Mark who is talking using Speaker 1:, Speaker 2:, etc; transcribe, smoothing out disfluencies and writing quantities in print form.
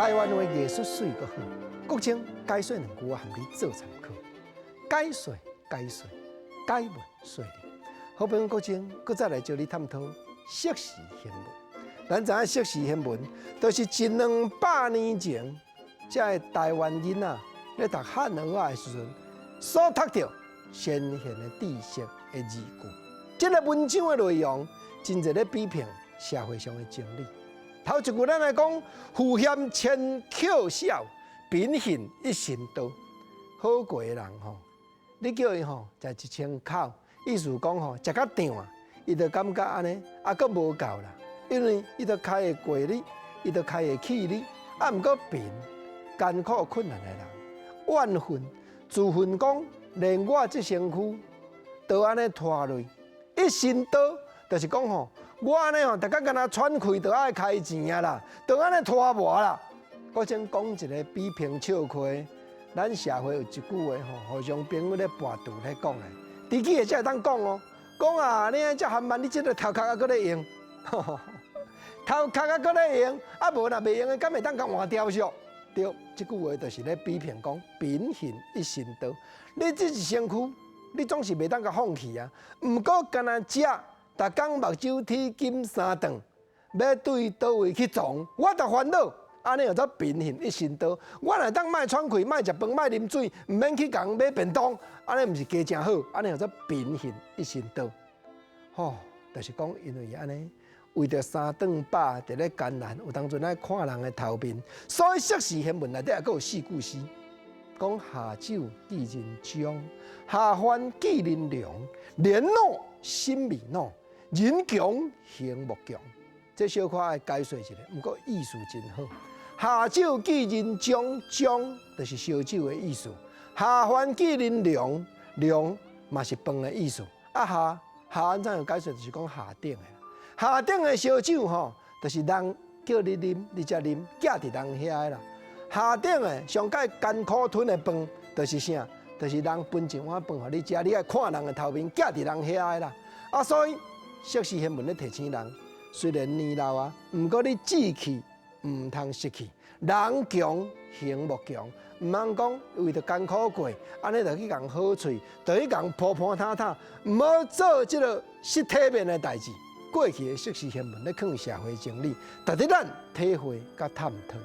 Speaker 1: 台湾话艺术水阁好，国情解说两句含你做参考。解说，解文说理。好朋友国情，搁再来招你探讨硕士新闻。咱知影硕士新闻，就是一200年前，这台湾囡仔咧读汉学仔的时阵，所读到先贤的知识的字句。这个文章的内容，真侪咧批评社会上的真理。头一句咱来讲，富险千巧小，贫行一心多。好过的人吼，你叫伊吼食1000口，意思讲吼食较胀啊，伊就感觉安尼啊，阁无够啦。因为伊都开会过你，伊都开会气你，啊，毋过贫艰苦困难的人，怨愤自恨讲，连我这身躯都安尼拖累，一心多，就是讲吼。我安尼吼，大家敢若喘气都爱开钱啊啦，都安尼拖磨啦。我先讲一个比平笑话，咱社会有一句话吼，互相朋友咧跋肚咧讲的，自己也才会当讲哦。讲啊，你安遮含慢，你这个头壳还搁咧用，头壳还搁咧用，啊无若袂用的，敢会当甲换雕塑？对，这句话就是咧比平讲，贫行一心多。你这一身躯，你总是袂当甲放弃啊。毋过敢若食。逐工目睭铁金3顿，要对倒位去撞，我着烦恼。安尼叫做贫行一心多。我若当卖喘气、卖食饭、卖啉水，毋免去共买便当，安尼毋是加正好？安尼叫做贫行一心多。吼，就是讲因为安尼，为着3顿饱，伫咧艰难，有当阵爱看人的头面，所以硕士新闻内底也佫有4句诗，讲下酒记人忠，下饭记人良，人老心未老。人强行莫强，这小可爱解说一下，不过意思真好。下酒记人忠，忠就是烧酒的意思；下饭记人良，良嘛是饭的意思。啊下安怎样解说？就是讲下等的。下等的烧酒吼，就是人叫你啉，你才啉，寄伫人遐的啦。下等的上界艰苦吞的饭，就是啥？就是人分一碗饭互你食，你爱看人的头面，寄伫人遐的啦。啊，所以。硕士新闻咧提醒人，虽然年老啊，毋过你志气毋通失去。人强行莫强，毋通讲为着艰苦过，安尼就去共好喙，就去共破破塌塌，毋好做即个失体面的代志。过去的硕士新闻咧，抗社会真理，值得咱体会甲探讨。